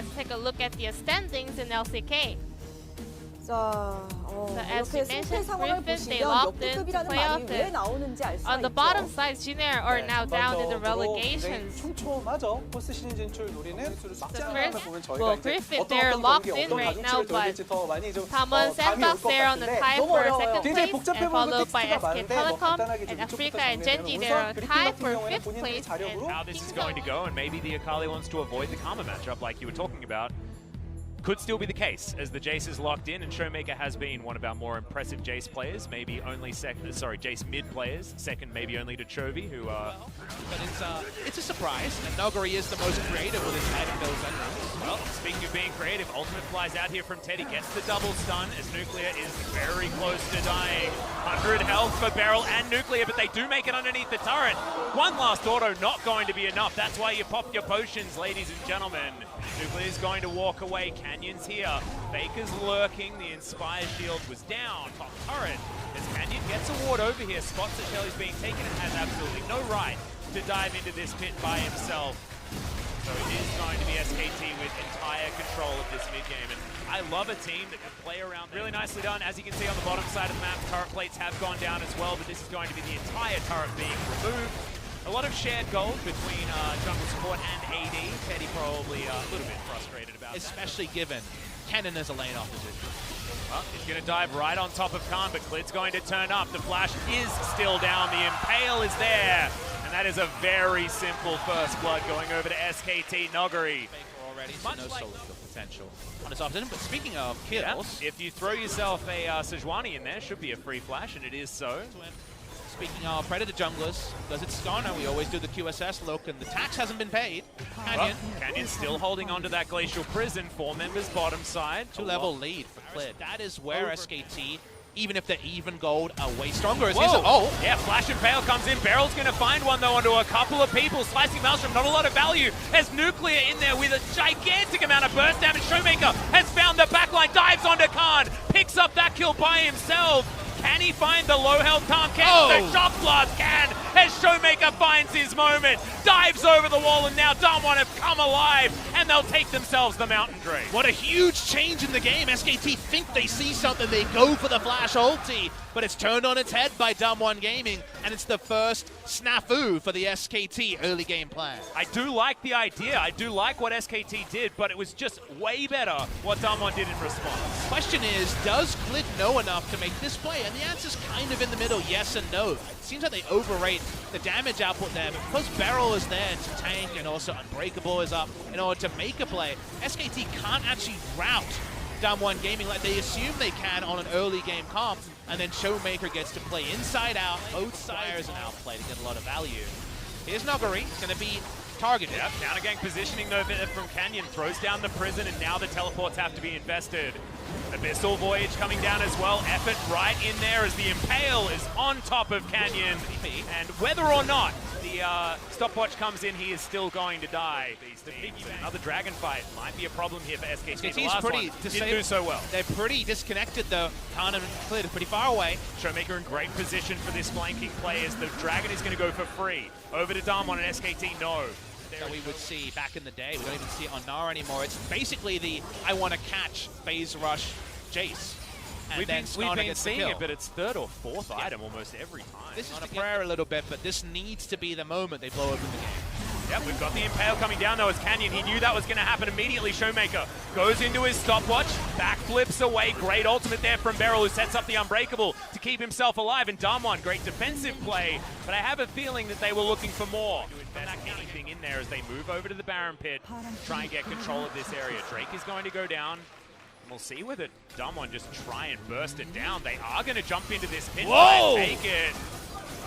let's take a look at the standings in LCK. 자, as 이렇게 you 승패 mentioned, 상황을 Griffin, they 보시면 locked in 역대급이라는 to 말이 playoff 왜 나오는지 알 수가 On the 있죠. bottom side, Junior are now down in the 굉장히 relegations. 촘촘하죠. 포스트 시즌 진출 노리는 선수를 막지 않는 first, 보면 well, 저희가 Griffin, 어떤 they're locked 경기, in 어떤 right now, 가중치를 but 돌릴지 더 많이 좀 Tamon 감이 Sandbox 올 것 there on the 같은데 tie 너무 for 어려워요. second 굉장히 place, 복잡해 and 보이고 followed by 텍스트가 SK 많은데 뭐 Telecom 간단하게 and 좀 Africa 이쪽부터 and Genji. 정리해보면 They're 우선 tied 그리핀 for 같은 경우에는 5th 본인들의 place. 자력으로 How this is going to go, and maybe the Akali wants to avoid the Karma matchup like you were talking about. Could still be the case, as the Jace is locked in, and Showmaker has been one of our more impressive Jace players, maybe only Jace mid players, second maybe only to Chovy, who But it's a surprise, and Noguri is the most creative with his head and those enemies. well, speaking of being creative, Ultimate flies out here from Teddy, gets the double stun, as Nuclear is very close to dying. 100 health for Beryl and Nuclear, but they do make it underneath the turret. One last auto, not going to be enough. That's why you pop your potions, ladies and gentlemen. Nuclear's going to walk away. Canyon's here. Faker's lurking. The Inspire shield was down. Top turret. As Canyon gets a ward over here, spots that Shelly's being taken and has absolutely no right to dive into this pit by himself. So it is going to be SKT with entire control of this mid game. And I love a team that can play around. Really nicely done. As you can see on the bottom side of the map, turret plates have gone down as well, but this is going to be the entire turret being removed. A lot of shared gold between jungle support and AD. Teddy probably a little bit frustrated about Especially given Kennen is a lane opposition. Well, he's going to dive right on top of Khan, but Klid's going to turn up. The flash is still down. The Impale is there. And that is a very simple first blood going over to SKT Noguri. Faker already, so no solo kill potential on his opposition. But speaking of kills, If you throw yourself a Sejuani in there, should be a free flash, and it is so. speaking of Predator junglers, does it Skarner? We always do the QSS look, and the tax hasn't been paid. Well, Canyon, Canyon's still holding on to that Glacial Prison. 4 members bottom side. two-level lead for Clid. That is where SKT, even if they're even gold, are way stronger. As Whoa. Yeah, Flash Impale comes in. Beryl's going to find one, though, onto a couple of people. Slicing Maelstrom, not a lot of value. As Nuclear in there with a gigantic amount of burst damage. Showmaker has found the backline, dives onto Khan, picks up that kill by himself. Can he find the low health Khan? Can the Shock Blast? Can, as Showmaker finds his moment, dives over the wall, and now Damwon have come alive, and they'll take themselves the Mountain Drake. What a huge change in the game. SKT think they see something, they go for the flash ulti, but it's turned on its head by Damwon Gaming, and it's the first snafu for the SKT early game plan. I do like the idea. I do like what SKT did, but it was just way better what Damwon did in response. Question is, does Clid know enough to make this play? And the answer's kind of in the middle, yes and no. It seems like they overrate the damage output there, but because Beryl is there to tank and also Unbreakable is up in order to make a play, SKT can't actually route Damwon Gaming like they assume they can on an early game comp, and then Showmaker gets to play inside out, both sides an outplay to get a lot of value. Here's Noguri, he's going to be targeted. Yep, counter gang positioning though from Canyon, throws down the prison, and now the teleports have to be invested. Abyssal Voyage coming down as well, effort right in there as the Impale is on top of Canyon. And whether or not the stopwatch comes in, he is still going to die. Another dragon fight might be a problem here for SKT. The last one didn't do so well. They're pretty disconnected though. Khan and Clid are pretty far away. Showmaker in great position for this flanking play as the dragon is going to go for free. Over to Damwon and SKT, no. That we would see back in the day. We don't even see it on Nara anymore. It's basically the I want to catch phase rush Jace. And We've then been seeing it, but it's third or fourth item almost every time. This is on a prayer a little bit, but this needs to be the moment they blow open the game. Yep, we've got the Impale coming down though as Canyon. He knew that was going to happen immediately. Showmaker goes into his stopwatch, backflips away. Great ultimate there from Beryl, who sets up the Unbreakable to keep himself alive. And Damwon, great defensive play, but I have a feeling that they were looking for more. To invest anything in there as they move over to the Baron Pit, try and get control of this area. Drake is going to go down. We'll see with it. Damwon just try and burst it down. They are going to jump into this pit and take it.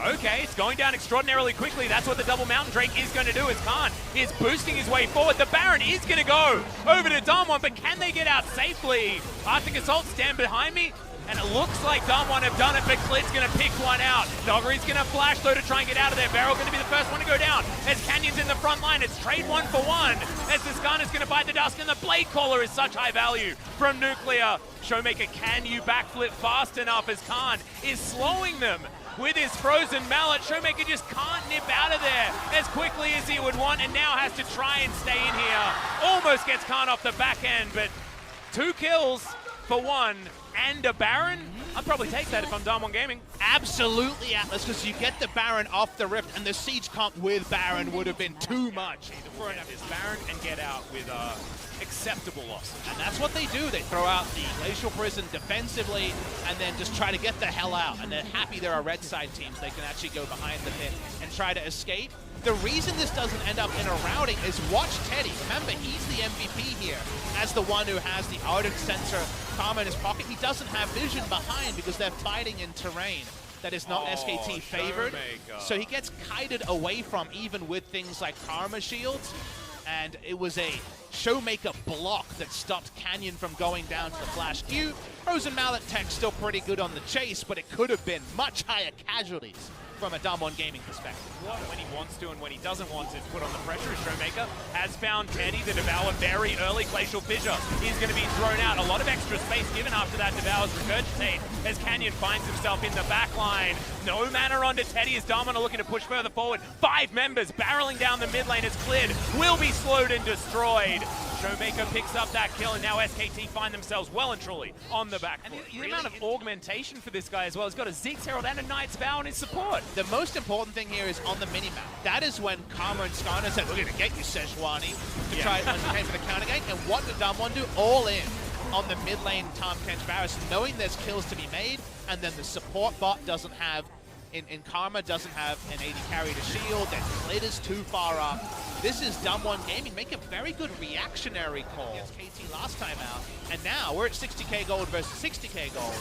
Okay, it's going down extraordinarily quickly. That's what the double Mountain Drake is going to do as Khan is boosting his way forward. The Baron is going to go over to Damwon, but can they get out safely? Arctic Assault stand behind me, and it looks like Damwon have done it, but Klid's going to pick one out. Noguri's going to flash, though, to try and get out of there. Beryl going to be the first one to go down as Canyon's in the front line. It's trade 1 for 1 as the Skarner's going to bite the dust, and the Blade Caller is such high value from Nuclear. Showmaker, can you backflip fast enough as Khan is slowing them with his frozen mallet. Showmaker just can't nip out of there as quickly as he would want, and now has to try and stay in here. Almost gets Khan off the back end, but 2 kills for 1 and a Baron. I'd probably take that if I'm DWG Gaming. Absolutely, Atlas, because you get the Baron off the Rift, and the Siege comp with Baron would have been too much. To throw out his Baron and get out with acceptable loss. And that's what they do. They throw out the Glacial Prison defensively and then just try to get the hell out. And they're happy there are red side teams. They can actually go behind the pit and try to escape. The reason this doesn't end up in a routing is watch Teddy. Remember, he's the MVP here as the one who has the Ardent Sensor Karma in his pocket. He doesn't have vision behind because they're fighting in terrain that is not SKT favored. Showmaker. So he gets kited away from even with things like Karma shields. And it was a Showmaker block that stopped Canyon from going down to the Flash Q. Frozen Mallet tech still pretty good on the chase, but it could have been much higher casualties from a DWG Gaming perspective. When he wants to and when he doesn't want to put on the pressure, Showmaker has found Teddy, the Devour, very early. Glacial Fissure is going to be thrown out. A lot of extra space given after that Devour's Regurgitate as Canyon finds himself in the back line. No mana onto Teddy as Darmon are looking to push further forward. 5 members barreling down the mid lane as cleared. Will be slowed and destroyed. Showmaker picks up that kill, and now SKT find themselves well and truly on the back foot. And the amount of augmentation for this guy as well. He's got a Zeke's Herald and a Knight's Vow on his support. The most important thing here is on the mini-map. That is when Karma and Skarner said, we're going to get you, Sejuani, to try when he came for the counter game. And what did DWG do? All in on the mid lane Tahm Kench Barris, knowing there's kills to be made, and then the support bot doesn't have, in Karma doesn't have an AD carry to shield, then Clit is too far up. This is DWG Gaming, make a very good reactionary call against KT last time out, and now we're at 60k gold versus 60k gold.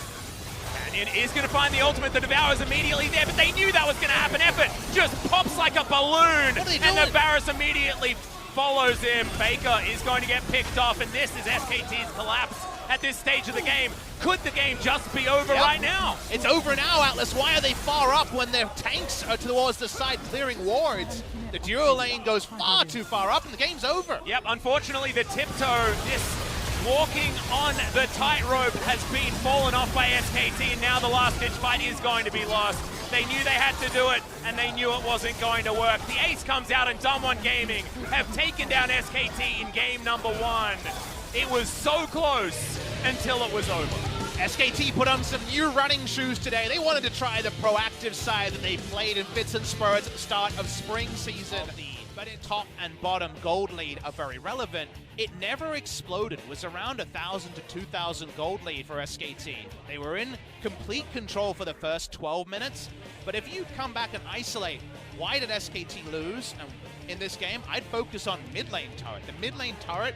Canyon is going to find the ultimate. The Devour's immediately there, but they knew that was going to happen. Effort just pops like a balloon, and the Barris immediately follows him. Faker is going to get picked off, and this is SKT's collapse at this stage of the game. Could the game just be over right now? It's over now, Atlas. Why are they far up when their tanks are towards the side clearing wards? The duo lane goes far too far up, and the game's over. Yep, unfortunately, the tiptoe, this walking on the tightrope has been fallen off by SKT, and now the last-ditch fight is going to be lost. They knew they had to do it, and they knew it wasn't going to work. The ace comes out, and DWG Gaming have taken down SKT in game number 1. It was so close until it was over. SKT put on some new running shoes today. They wanted to try the proactive side that they played in fits and spurts at the start of spring season. But in top and bottom gold lead are very relevant. It never exploded. It was around 1,000 to 2,000 gold lead for SKT. They were in complete control for the first 12 minutes. But if you come back and isolate, why did SKT lose in this game? I'd focus on mid lane turret. The mid lane turret